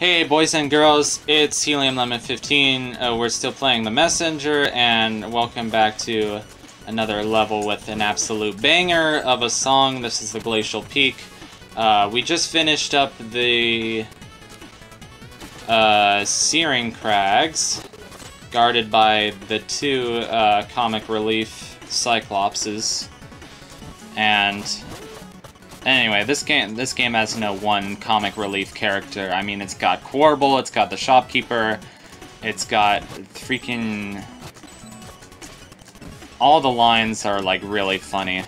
Hey boys and girls, it's Helium Lemon 15. We're still playing The Messenger, and welcome back to another level with an absolute banger of a song. This is the Glacial Peak. We just finished up the Searing Crags, guarded by the two comic relief Cyclopses, and anyway, this game has no one comic relief character. I mean, it's got Quarble, it's got the shopkeeper, it's got freaking... all the lines are, like, really funny.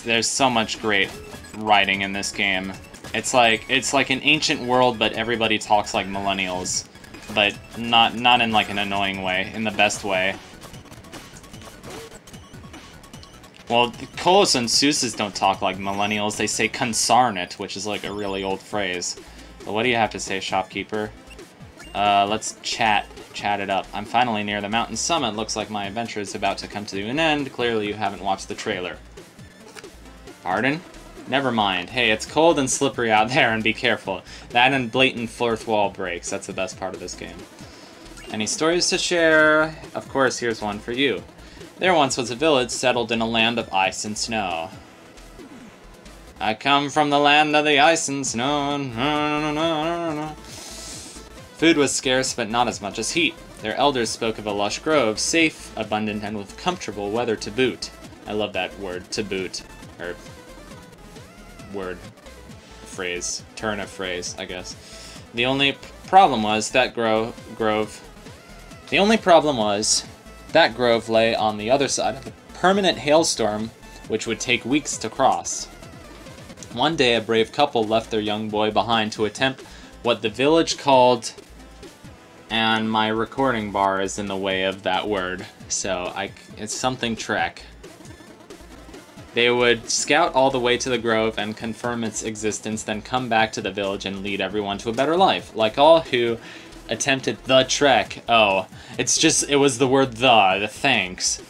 There's so much great writing in this game. It's like an ancient world, but everybody talks like millennials. But not in, like, an annoying way, in the best way. Well, Kolos and Seuses don't talk like millennials, they say consarnit, which is like a really old phrase. But what do you have to say, shopkeeper? Let's chat it up. I'm finally near the mountain summit. Looks like my adventure is about to come to an end. Clearly you haven't watched the trailer. Pardon? Never mind. Hey, it's cold and slippery out there, and be careful. That and blatant fourth wall breaks. That's the best part of this game. Any stories to share? Of course, here's one for you. There once was a village settled in a land of ice and snow. I come from the land of the ice and snow. Food was scarce, but not as much as heat. Their elders spoke of a lush grove, safe, abundant, and with comfortable weather to boot. I love that word, to boot. Or word, phrase, turn of phrase, I guess. The only problem was that that grove lay on the other side of a permanent hailstorm, which would take weeks to cross. One day, a brave couple left their young boy behind to attempt what the village called... and my recording bar is in the way of that word, so it's something Trek. They would scout all the way to the grove and confirm its existence, then come back to the village and lead everyone to a better life. Like all who attempted the trek. Oh, it was the word the thanks.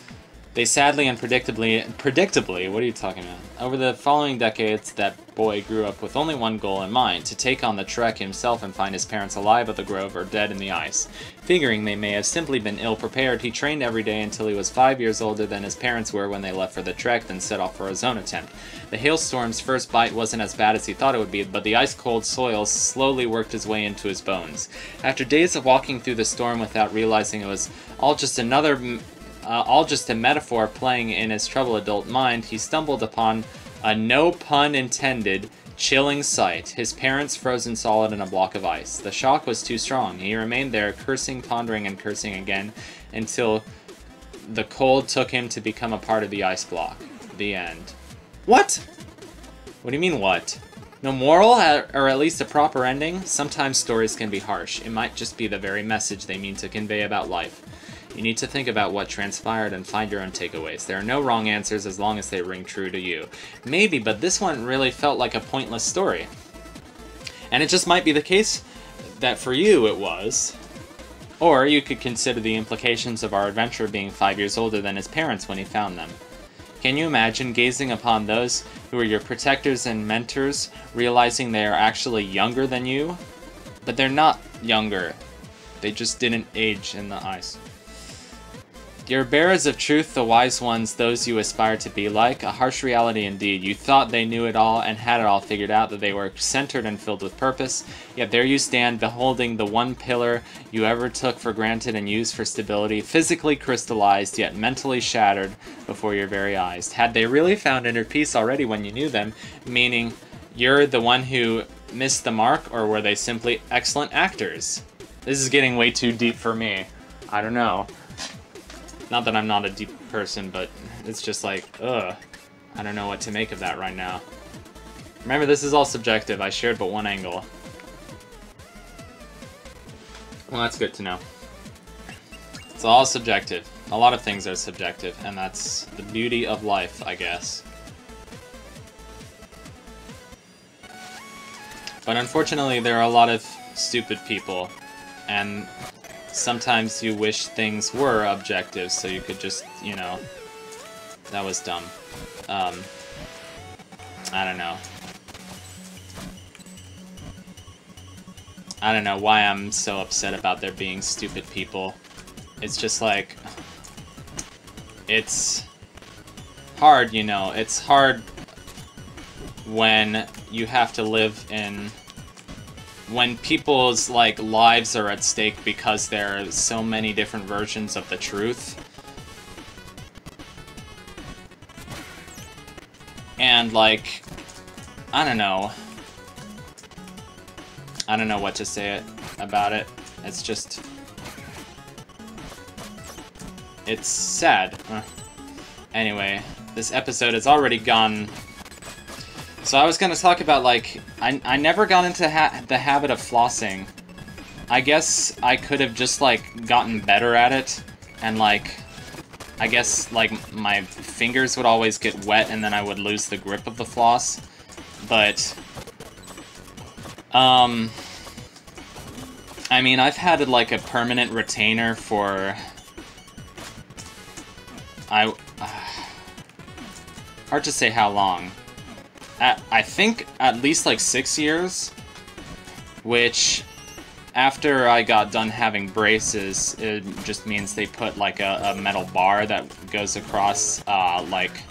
They sadly and predictably, what are you talking about? Over the following decades, that boy grew up with only one goal in mind, to take on the trek himself and find his parents alive at the grove or dead in the ice. Figuring they may have simply been ill-prepared, he trained every day until he was 5 years older than his parents were when they left for the trek, then set off for his own attempt. The hailstorm's first bite wasn't as bad as he thought it would be, but the ice-cold soil slowly worked his way into his bones. After days of walking through the storm without realizing it was all just a metaphor playing in his troubled adult mind, he stumbled upon a no pun intended chilling sight. His parents frozen solid in a block of ice. The shock was too strong. He remained there, cursing, pondering, and cursing again, until the cold took him to become a part of the ice block. The end. What? What do you mean, what? No moral, or at least a proper ending? Sometimes stories can be harsh. It might just be the very message they mean to convey about life. You need to think about what transpired and find your own takeaways. There are no wrong answers as long as they ring true to you. Maybe, but this one really felt like a pointless story. And it just might be the case that for you it was. Or you could consider the implications of our adventurer being 5 years older than his parents when he found them. Can you imagine gazing upon those who are your protectors and mentors, realizing they are actually younger than you? But they're not younger. They just didn't age in the ice. You're bearers of truth, the wise ones, those you aspire to be like. A harsh reality indeed. You thought they knew it all and had it all figured out, that they were centered and filled with purpose. Yet there you stand, beholding the one pillar you ever took for granted and used for stability, physically crystallized, yet mentally shattered before your very eyes. Had they really found inner peace already when you knew them, meaning you're the one who missed the mark, or were they simply excellent actors? This is getting way too deep for me. I don't know. Not that I'm not a deep person, but it's just like, ugh. I don't know what to make of that right now. Remember, this is all subjective. I shared but one angle. Well, that's good to know. It's all subjective. A lot of things are subjective, and that's the beauty of life, I guess. But unfortunately, there are a lot of stupid people, and sometimes you wish things were objective, so you could just, you know... That was dumb. I don't know. I don't know why I'm so upset about there being stupid people. It's just like, it's hard, you know, it's hard when you have to live in, when people's, like, lives are at stake because there are so many different versions of the truth. And, like, I don't know what to say about it. It's just, it's sad. Anyway, this episode has already gone. So I was gonna talk about, like, I never got into the habit of flossing. I guess I could have just, like, gotten better at it, and, like, I guess, like, my fingers would always get wet and then I would lose the grip of the floss. But, I mean, I've had, like, a permanent retainer for, hard to say how long. I think at least, like, 6 years, which, after I got done having braces, it just means they put, like, a metal bar that goes across, like,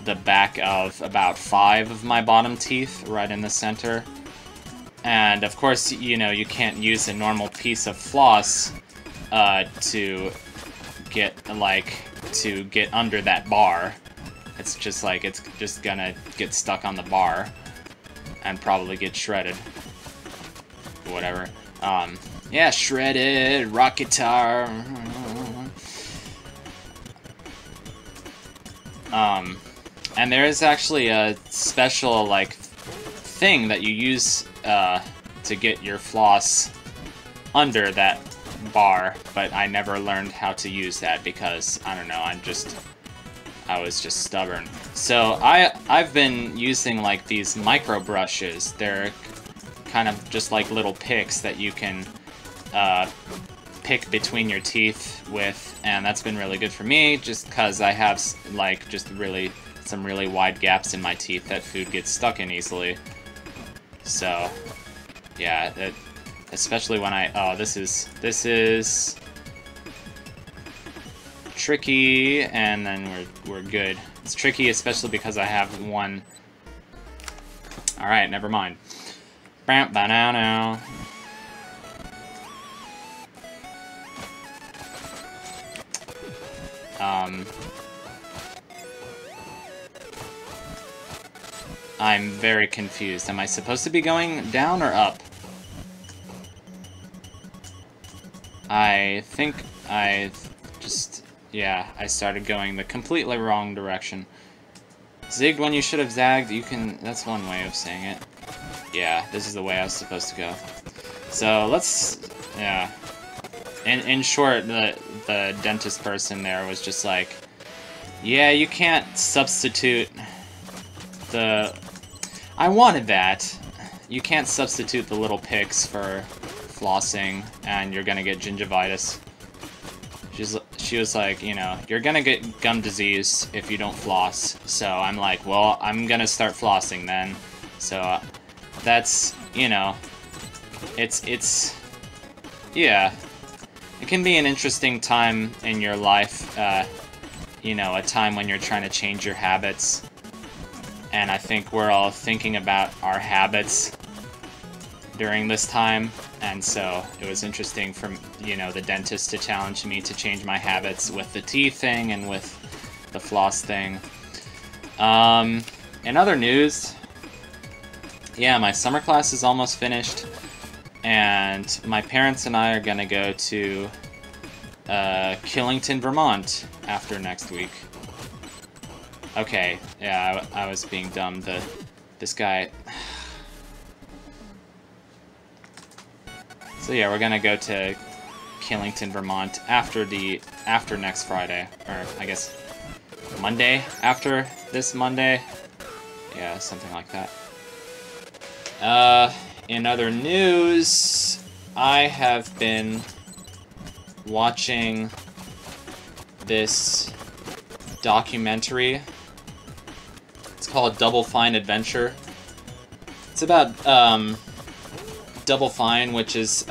the back of about 5 of my bottom teeth, right in the center. And, of course, you know, you can't use a normal piece of floss to get, like, to get under that bar. It's just, like, it's just gonna get stuck on the bar and probably get shredded. Whatever. Yeah, shredded, rock guitar. And there is actually a special, like, thing that you use, to get your floss under that bar, but I never learned how to use that because, I don't know, I was just stubborn. So I've been using, like, these micro brushes. They're kind of just like little picks that you can pick between your teeth with, and that's been really good for me just because I have, like, just some really wide gaps in my teeth that food gets stuck in easily. So yeah, especially when this is tricky, and then we're good. It's tricky especially because I have one. Alright, never mind. Now. I'm very confused. Am I supposed to be going down or up? I think yeah, I started going the completely wrong direction. Zigged when you should have zagged, that's one way of saying it. Yeah, this is the way I was supposed to go. So, yeah. In short, the dentist person there was just like, yeah, you can't substitute I wanted that. You can't substitute the little picks for flossing, and you're gonna get gingivitis. She was like, you know, you're gonna get gum disease if you don't floss. So I'm like, well, I'm gonna start flossing then. So that's, you know, it's yeah, it can be an interesting time in your life, you know, a time when you're trying to change your habits. And I think we're all thinking about our habits during this time, and so it was interesting for, you know, the dentist to challenge me to change my habits with the teeth thing and with the floss thing. In other news, yeah, my summer class is almost finished, and my parents and I are gonna go to Killington, Vermont after next week. Okay, yeah, I was being dumb. This guy. So yeah, we're gonna go to Killington, Vermont after next Friday, or I guess Monday after this Monday. Yeah, something like that. In other news, I have been watching this documentary. It's called Double Fine Adventure. It's about Double Fine, which is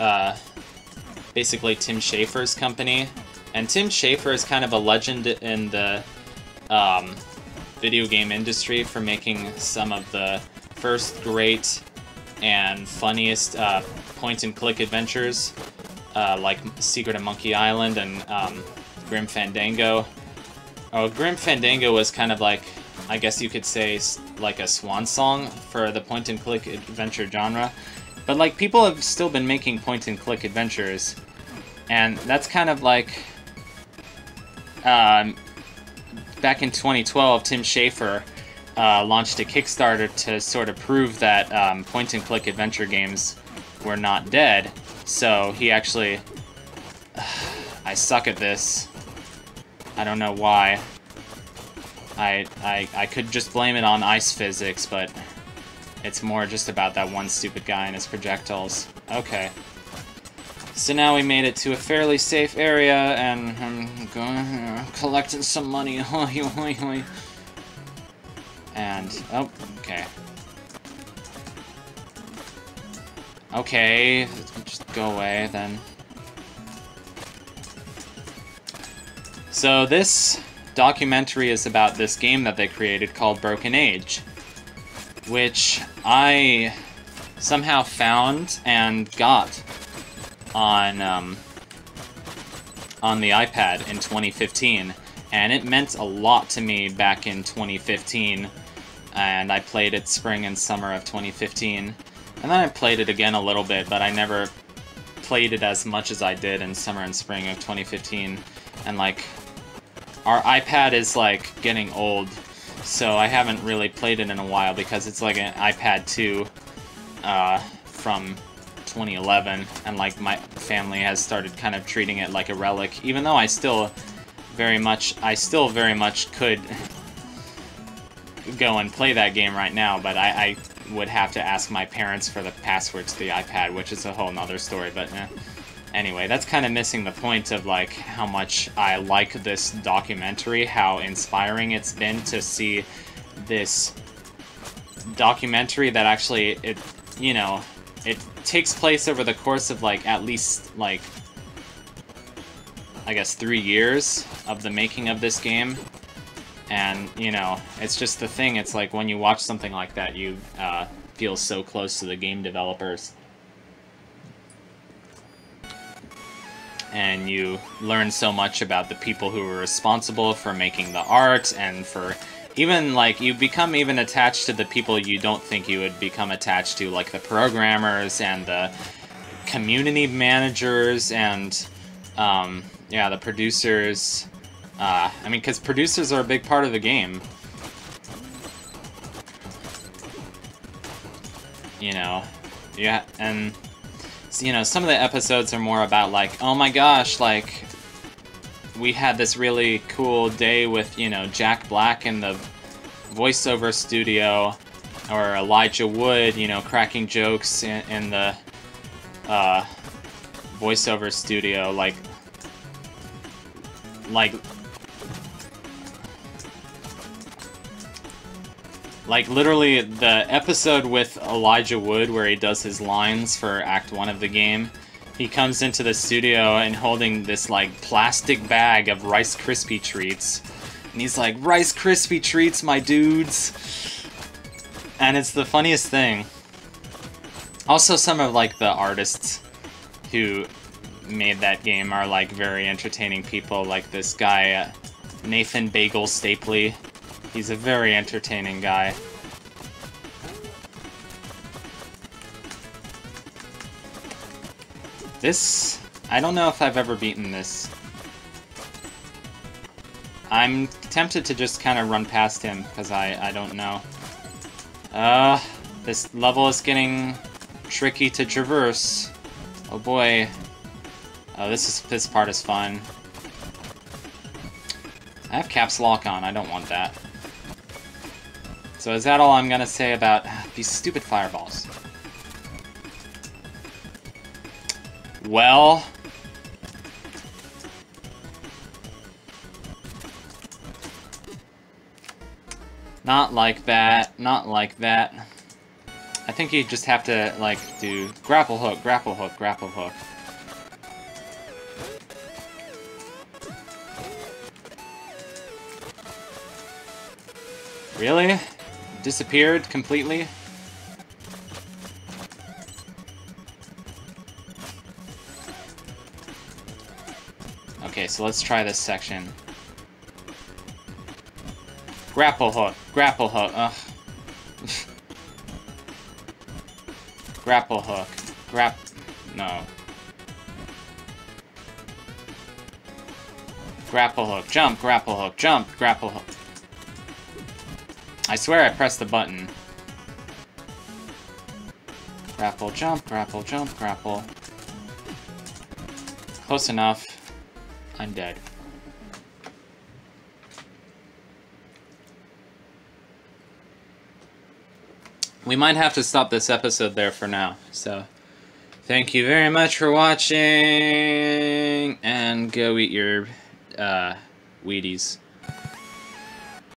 basically Tim Schafer's company. And Tim Schafer is kind of a legend in the video game industry for making some of the first great and funniest point-and-click adventures, like Secret of Monkey Island and Grim Fandango. Oh, Grim Fandango was kind of like, I guess you could say, like a swan song for the point-and-click adventure genre. But, like, people have still been making point-and-click adventures, and that's kind of like... back in 2012, Tim Schafer launched a Kickstarter to sort of prove that point-and-click adventure games were not dead. So he actually... I suck at this. I don't know why. I could just blame it on ice physics, but it's more just about that one stupid guy and his projectiles. Okay. So now we made it to a fairly safe area, and I'm going collecting some money. And, oh, okay. Okay, just go away, then. So this documentary is about this game that they created called Broken Age, which I somehow found and got on the iPad in 2015, and it meant a lot to me back in 2015, and I played it spring and summer of 2015, and then I played it again a little bit, but I never played it as much as I did in summer and spring of 2015, and like, our iPad is like getting old, so I haven't really played it in a while because it's like an iPad 2 from 2011, and like my family has started kind of treating it like a relic, even though I still very much could go and play that game right now, but I would have to ask my parents for the password to the iPad, which is a whole nother story, but anyway, that's kind of missing the point of like how much I like this documentary, how inspiring it's been to see this documentary that actually, it takes place over the course of like at least like, I guess 3 years of the making of this game. And, it's just the thing, it's like when you watch something like that, you feel so close to the game developers. And you learn so much about the people who were responsible for making the art, and for even, like, you become even attached to the people you don't think you would become attached to, like the programmers and the community managers and, yeah, the producers. I mean, because producers are a big part of the game. Yeah, and, some of the episodes are more about, like, oh my gosh, like, we had this really cool day with, Jack Black in the voiceover studio, or Elijah Wood, cracking jokes in the, voiceover studio, like, literally, the episode with Elijah Wood where he does his lines for Act 1 of the game, he comes into the studio and holding this, like, plastic bag of Rice Krispie treats. And he's like, Rice Krispie treats, my dudes! And it's the funniest thing. Also, some of, like, the artists who made that game are, like, very entertaining people. Like this guy, Nathan Bagel Stapley. He's a very entertaining guy. This... I don't know if I've ever beaten this. I'm tempted to just kind of run past him, because I don't know. This level is getting tricky to traverse. Oh boy. Oh, this part is fun. I have caps lock on, I don't want that. So is that all I'm gonna say about these stupid fireballs? Well... Not like that, not like that. I think you just have to, like, do grapple hook, grapple hook, grapple hook. Really? Disappeared completely? Okay, so let's try this section. Grapple hook, grapple hook, ugh. Grapple hook, no. Grapple hook, jump, grapple hook, jump, grapple hook. I swear I pressed the button. Grapple, jump, grapple. Close enough. I'm dead. We might have to stop this episode there for now, so thank you very much for watching, and go eat your Wheaties.